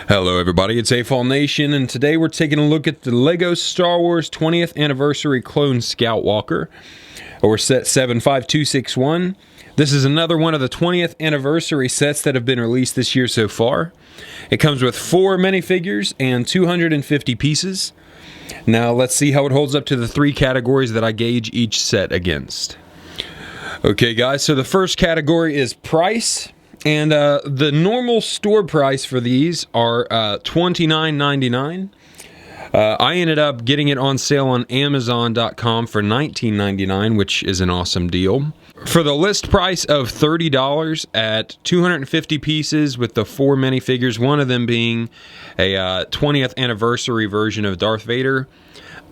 Hello everybody, it's AFall Nation, and today we're taking a look at the LEGO Star Wars 20th Anniversary Clone Scout Walker, or set 75261. This is another one of the 20th Anniversary sets that have been released this year so far. It comes with 4 minifigures and 250 pieces. Now let's see how it holds up to the 3 categories that I gauge each set against. Okay guys, so the first category is price. And the normal store price for these are $29.99. I ended up getting it on sale on Amazon.com for $19.99, which is an awesome deal. For the list price of $30 at 250 pieces with the 4 minifigures, one of them being a 20th anniversary version of Darth Vader,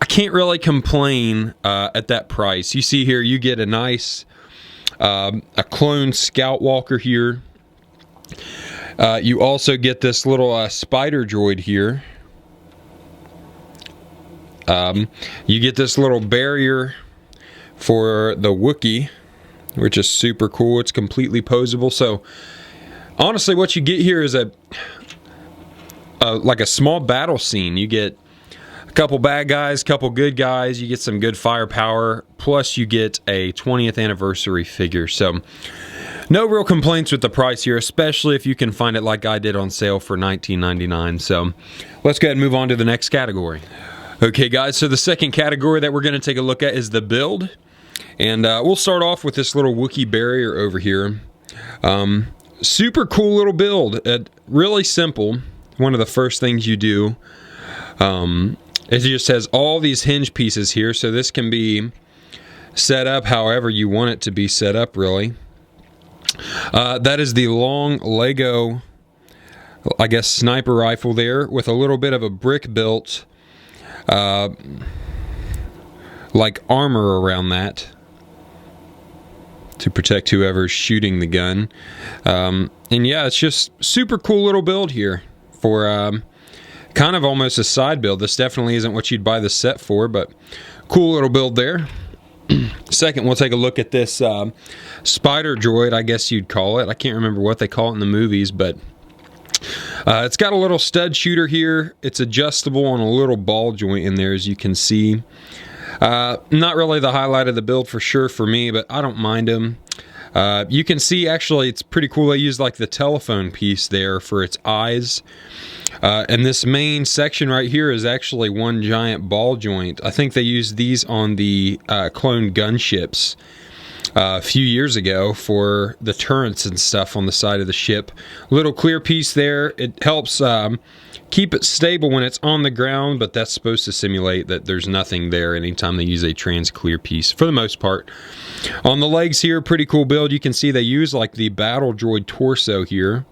I can't really complain at that price. You see here, you get a nice a clone Scout Walker here. You also get this little spider droid here. You get this little barrier for the Wookiee, which is super cool. It's completely posable. So honestly, what you get here is like a small battle scene. You get a couple bad guys, couple good guys. You get some good firepower. Plus, you get a 20th anniversary figure. So no real complaints with the price here, especially if you can find it like I did on sale for $19.99. So let's go ahead and move on to the next category. Okay guys, so the second category that we're going to take a look at is the build. And we'll start off with this little Wookiee barrier over here. Super cool little build. Really simple. One of the first things you do. It just has all these hinge pieces here, so this can be set up however you want it to be set up, really. That is the long Lego, I guess, sniper rifle there with a little bit of a brick built like armor around that to protect whoever's shooting the gun. And yeah, it's just super cool little build here for kind of almost a side build. This definitely isn't what you'd buy the set for, but cool little build there. Second, we'll take a look at this spider droid, I guess you'd call it. I can't remember what they call it in the movies, but it's got a little stud shooter here. It's adjustable on a little ball joint in there, as you can see. Not really the highlight of the build for sure for me, but I don't mind them. You can see, actually, it's pretty cool. They use like the telephone piece there for its eyes. And this main section right here is actually one giant ball joint. I think they used these on the clone gunships a few years ago for the turrets and stuff on the side of the ship. Little clear piece there. It helps keep it stable when it's on the ground, but that's supposed to simulate that there's nothing there anytime they use a trans clear piece for the most part. On the legs here, pretty cool build. You can see they use like the battle droid torso here,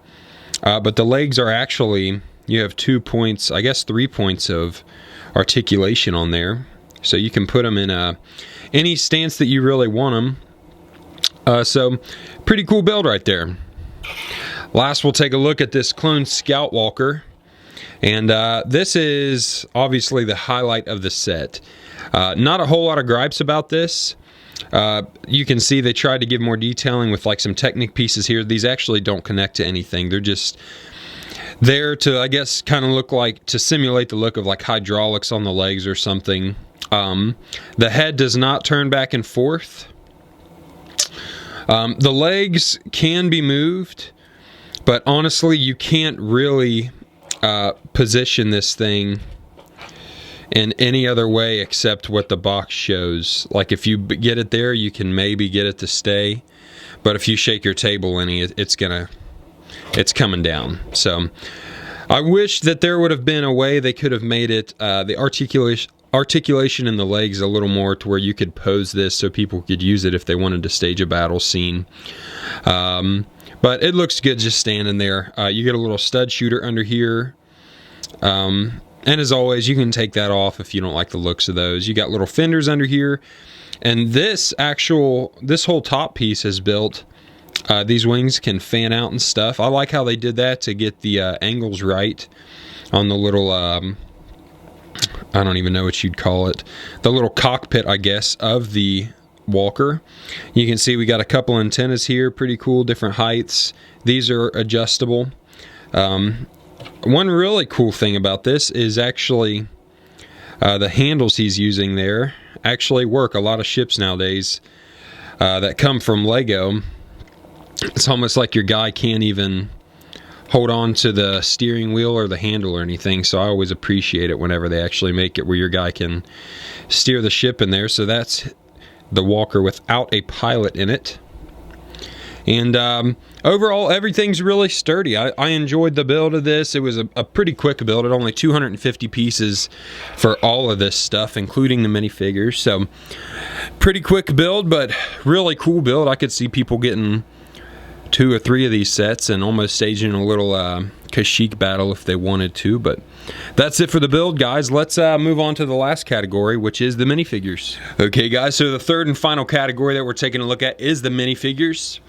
but the legs are actually, you have 2 points, I guess 3 points of articulation on there, so you can put them in any stance that you really want them. So pretty cool build right there. Last, we'll take a look at this clone Scout Walker, and this is obviously the highlight of the set. Not a whole lot of gripes about this. You can see they tried to give more detailing with like some Technic pieces here. These actually don't connect to anything. They're just there to, I guess, kind of look like, to simulate the look of like hydraulics on the legs or something. The head does not turn back and forth. The legs can be moved, but honestly, you can't really position this thing in any other way except what the box shows. Like if you get it there, you can maybe get it to stay, but if you shake your table any, it's coming down. So I wish that there would have been a way they could have made it the articulation in the legs a little more to where you could pose this so people could use it if they wanted to stage a battle scene. But it looks good just standing there. You get a little stud shooter under here. And as always, you can take that off if you don't like the looks of those. You got little fenders under here. And this whole top piece is built. These wings can fan out and stuff. I like how they did that to get the angles right on the little, I don't even know what you'd call it, the little cockpit, I guess, of the Walker. You can see we got a couple antennas here, pretty cool, different heights. These are adjustable. one really cool thing about this is actually the handles he's using there actually work. A lot of ships nowadays that come from Lego, it's almost like your guy can't even hold on to the steering wheel or the handle or anything. So I always appreciate it whenever they actually make it where your guy can steer the ship in there. So that's the Walker without a pilot in it. And overall, everything's really sturdy. I enjoyed the build of this. It was a pretty quick build. It only 250 pieces for all of this stuff, including the minifigures. So, pretty quick build, but really cool build. I could see people getting 2 or 3 of these sets and almost staging a little Kashyyyk battle if they wanted to. But that's it for the build, guys. Let's move on to the last category, which is the minifigures. Okay, guys, so the third and final category that we're taking a look at is the minifigures.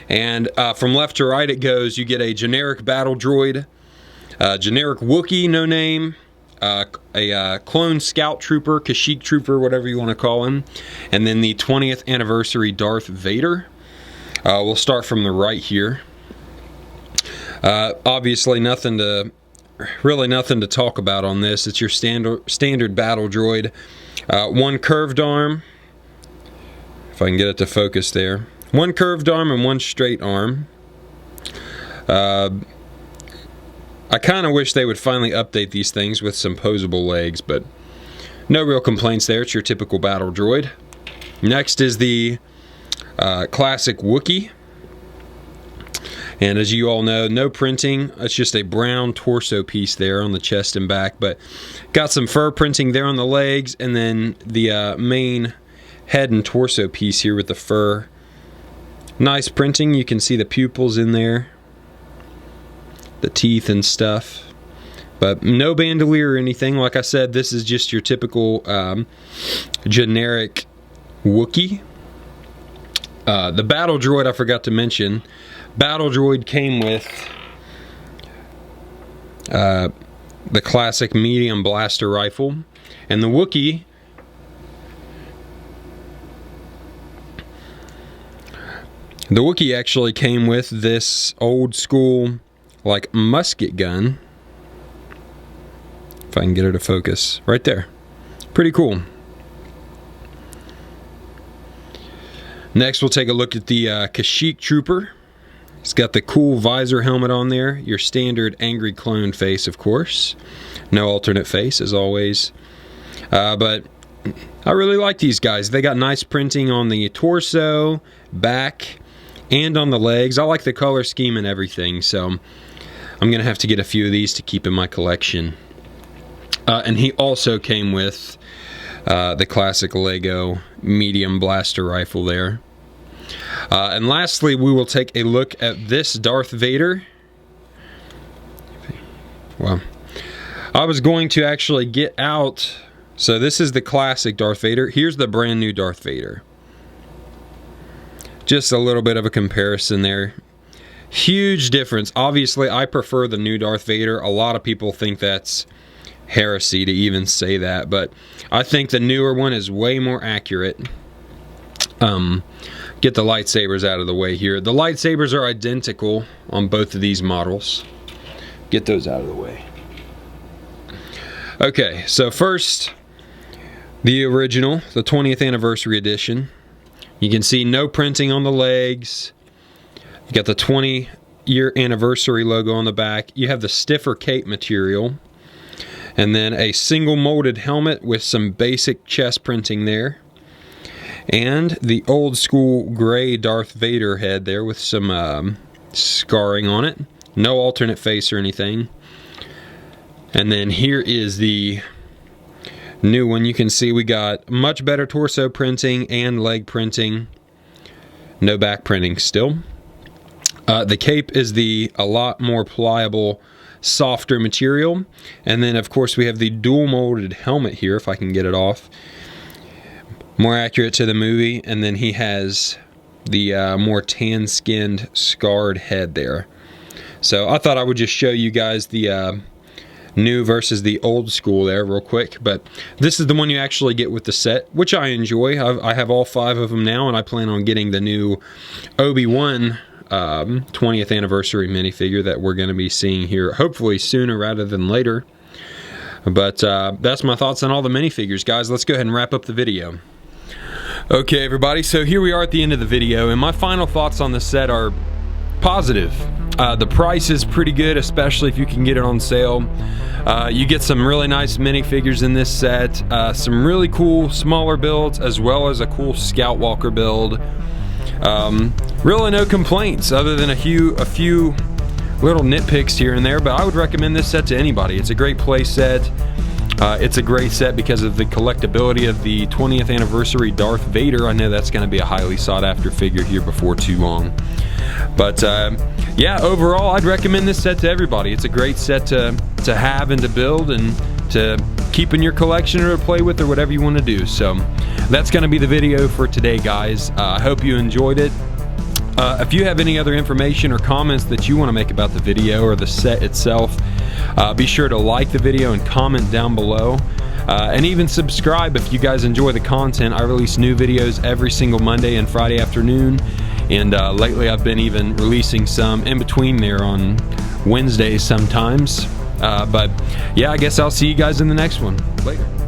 And from left to right it goes, you get a generic battle droid, generic Wookiee, no name, a clone scout trooper, Kashyyyk trooper, whatever you want to call him, and then the 20th anniversary Darth Vader. We'll start from the right here. Obviously really nothing to talk about on this. It's your standard battle droid. One curved arm, if I can get it to focus there. One curved arm and one straight arm. I kind of wish they would finally update these things with some posable legs, but no real complaints there. It's your typical battle droid. Next is the classic Wookiee. And as you all know, no printing. It's just a brown torso piece there on the chest and back, but got some fur printing there on the legs, and then the main head and torso piece here with the fur. Nice printing. You can see the pupils in there, the teeth and stuff, but no bandolier or anything. Like I said, this is just your typical generic Wookiee. The battle droid, I forgot to mention, battle droid came with the classic medium blaster rifle, and the Wookiee actually came with this old school like musket gun. If I can get her to focus, right there. Pretty cool. Next we'll take a look at the Kashyyyk trooper. It's got the cool visor helmet on there, your standard angry clone face, of course. No alternate face, as always. But I really like these guys. They got nice printing on the torso, back, and on the legs. I like the color scheme and everything, so I'm going to have to get a few of these to keep in my collection. And he also came with the classic Lego medium blaster rifle there. And lastly, we will take a look at this Darth Vader. Well, I was going to actually get out. So this is the classic Darth Vader. Here's the brand new Darth Vader. Just a little bit of a comparison there. Huge difference. Obviously, I prefer the new Darth Vader. A lot of people think that's heresy to even say that, but I think the newer one is way more accurate. Get the lightsabers out of the way here. The lightsabers are identical on both of these models. Get those out of the way. Okay, so first, the original, the 20th anniversary edition. You can see no printing on the legs. You got the 20-year anniversary logo on the back. You have the stiffer cape material. And then a single molded helmet with some basic chest printing there. And the old school gray Darth Vader head there with some scarring on it. No alternate face or anything. And then here is the new one. You can see we got much better torso printing and leg printing. No back printing still. The cape is a lot more pliable, softer material. And then of course we have the dual molded helmet here, if I can get it off. More accurate to the movie. And then he has the more tan skinned scarred head there. So I thought I would just show you guys the new versus the old school there real quick. But this is the one you actually get with the set, which I enjoy. I have all 5 of them now, and I plan on getting the new Obi-Wan 20th anniversary minifigure that we're going to be seeing here, hopefully sooner rather than later. But that's my thoughts on all the minifigures, guys. Let's go ahead and wrap up the video. Okay, everybody, so here we are at the end of the video, and my final thoughts on the set are positive. The price is pretty good, especially if you can get it on sale. You get some really nice minifigures in this set, some really cool smaller builds, as well as a cool Scout Walker build. Really no complaints other than a few little nitpicks here and there, but I would recommend this set to anybody. It's a great play set. It's a great set because of the collectability of the 20th anniversary Darth Vader. I know that's going to be a highly sought after figure here before too long. But yeah, overall, I'd recommend this set to everybody. It's a great set to have and to build and to keep in your collection or to play with or whatever you want to do. So that's going to be the video for today, guys. I hope you enjoyed it. If you have any other information or comments that you want to make about the video or the set itself, be sure to like the video and comment down below. And even subscribe if you guys enjoy the content. I release new videos every single Monday and Friday afternoon. And lately I've been even releasing some in between there on Wednesdays sometimes. But yeah, I guess I'll see you guys in the next one. Later.